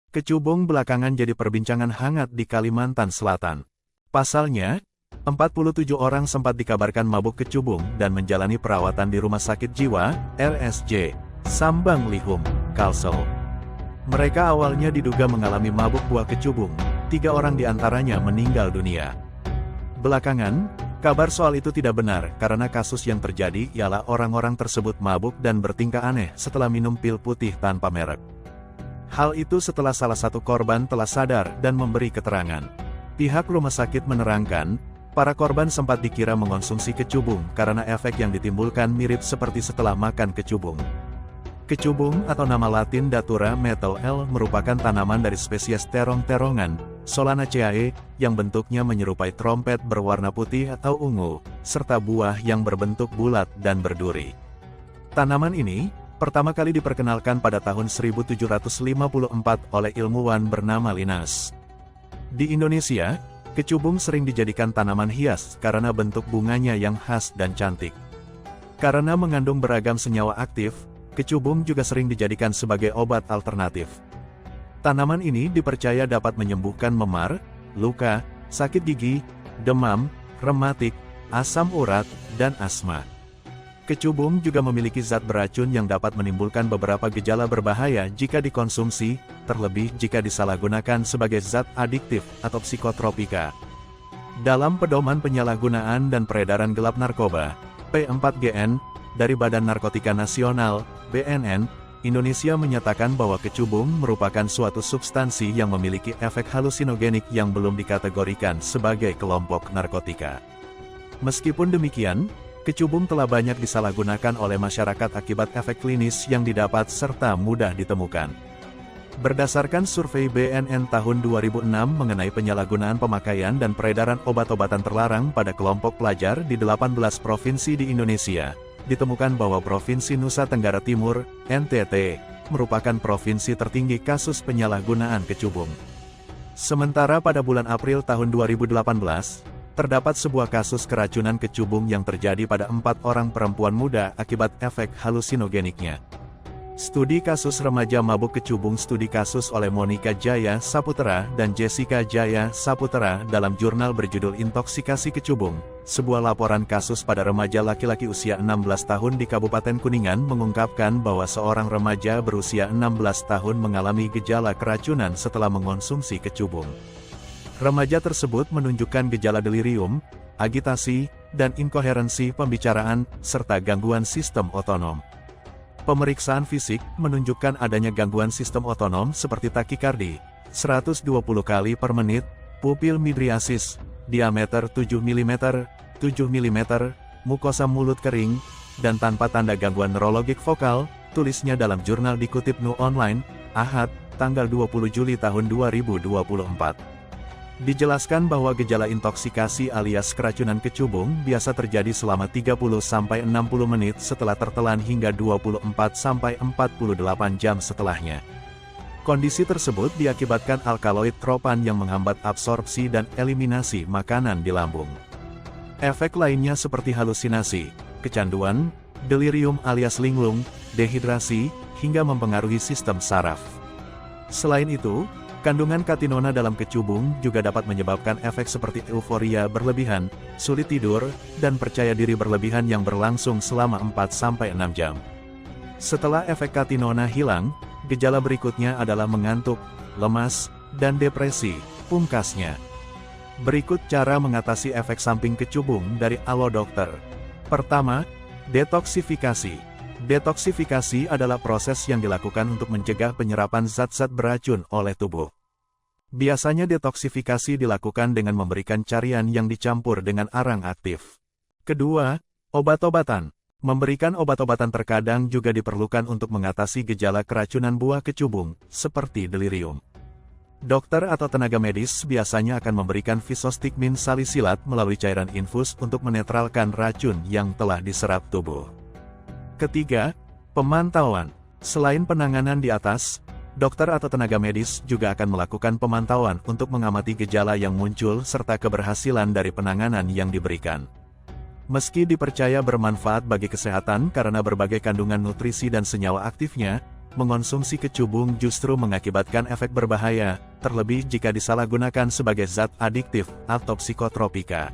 Kecubung belakangan jadi perbincangan hangat di Kalimantan Selatan. Pasalnya, 47 orang sempat dikabarkan mabuk kecubung dan menjalani perawatan di Rumah Sakit Jiwa, RSJ, Sambang Lihum, Kalsel. Mereka awalnya diduga mengalami mabuk buah kecubung, 3 orang diantaranya meninggal dunia. Belakangan, kabar soal itu tidak benar karena kasus yang terjadi ialah orang-orang tersebut mabuk dan bertingkah aneh setelah minum pil putih tanpa merek. Hal itu setelah salah satu korban telah sadar dan memberi keterangan. Pihak rumah sakit menerangkan, para korban sempat dikira mengonsumsi kecubung karena efek yang ditimbulkan mirip seperti setelah makan kecubung. Kecubung atau nama latin Datura metal L merupakan tanaman dari spesies terong-terongan, Solanaceae, yang bentuknya menyerupai trompet berwarna putih atau ungu, serta buah yang berbentuk bulat dan berduri. Tanaman ini pertama kali diperkenalkan pada tahun 1754 oleh ilmuwan bernama Linnaeus. Di Indonesia, kecubung sering dijadikan tanaman hias karena bentuk bunganya yang khas dan cantik. Karena mengandung beragam senyawa aktif, kecubung juga sering dijadikan sebagai obat alternatif. Tanaman ini dipercaya dapat menyembuhkan memar, luka, sakit gigi, demam, rematik, asam urat, dan asma. Kecubung juga memiliki zat beracun yang dapat menimbulkan beberapa gejala berbahaya jika dikonsumsi, terlebih jika disalahgunakan sebagai zat adiktif atau psikotropika. Dalam Pedoman Penyalahgunaan dan Peredaran Gelap Narkoba, P4GN, dari Badan Narkotika Nasional, BNN, Indonesia menyatakan bahwa kecubung merupakan suatu substansi yang memiliki efek halusinogenik yang belum dikategorikan sebagai kelompok narkotika. Meskipun demikian, kecubung telah banyak disalahgunakan oleh masyarakat akibat efek klinis yang didapat serta mudah ditemukan. Berdasarkan survei BNN tahun 2006 mengenai penyalahgunaan pemakaian dan peredaran obat-obatan terlarang pada kelompok pelajar di 18 provinsi di Indonesia, ditemukan bahwa Provinsi Nusa Tenggara Timur, NTT, merupakan provinsi tertinggi kasus penyalahgunaan kecubung. Sementara pada bulan April tahun 2018, terdapat sebuah kasus keracunan kecubung yang terjadi pada 4 orang perempuan muda akibat efek halusinogeniknya. Studi kasus remaja mabuk kecubung studi kasus oleh Monica Jaya Saputra dan Jessica Jaya Saputra dalam jurnal berjudul Intoksikasi Kecubung, sebuah laporan kasus pada remaja laki-laki usia 16 tahun di Kabupaten Kuningan mengungkapkan bahwa seorang remaja berusia 16 tahun mengalami gejala keracunan setelah mengonsumsi kecubung. Remaja tersebut menunjukkan gejala delirium, agitasi, dan inkoherensi pembicaraan, serta gangguan sistem otonom. Pemeriksaan fisik menunjukkan adanya gangguan sistem otonom seperti takikardi, 120 kali per menit, pupil midriasis, diameter 7 mm, mukosa mulut kering, dan tanpa tanda gangguan neurologik vokal, tulisnya dalam jurnal dikutip Nu Online, Ahad, tanggal 20 Juli tahun 2024. Dijelaskan bahwa gejala intoksikasi alias keracunan kecubung biasa terjadi selama 30-60 menit setelah tertelan hingga 24-48 jam setelahnya. Kondisi tersebut diakibatkan alkaloid tropan yang menghambat absorpsi dan eliminasi makanan di lambung. Efek lainnya seperti halusinasi, kecanduan, delirium alias linglung, dehidrasi, hingga mempengaruhi sistem saraf. Selain itu, kandungan katinona dalam kecubung juga dapat menyebabkan efek seperti euforia berlebihan, sulit tidur, dan percaya diri berlebihan yang berlangsung selama 4-6 jam. Setelah efek katinona hilang, gejala berikutnya adalah mengantuk, lemas, dan depresi, pungkasnya. Berikut cara mengatasi efek samping kecubung dari Alo Dokter. Pertama, detoksifikasi. Detoksifikasi adalah proses yang dilakukan untuk mencegah penyerapan zat-zat beracun oleh tubuh. Biasanya detoksifikasi dilakukan dengan memberikan carian yang dicampur dengan arang aktif. Kedua, obat-obatan. Memberikan obat-obatan terkadang juga diperlukan untuk mengatasi gejala keracunan buah kecubung, seperti delirium. Dokter atau tenaga medis biasanya akan memberikan fisostigmin salisilat melalui cairan infus untuk menetralkan racun yang telah diserap tubuh. Ketiga, pemantauan. Selain penanganan di atas, dokter atau tenaga medis juga akan melakukan pemantauan untuk mengamati gejala yang muncul serta keberhasilan dari penanganan yang diberikan. Meski dipercaya bermanfaat bagi kesehatan karena berbagai kandungan nutrisi dan senyawa aktifnya, Mengonsumsi kecubung justru mengakibatkan efek berbahaya, terlebih jika disalahgunakan sebagai zat adiktif atau psikotropika.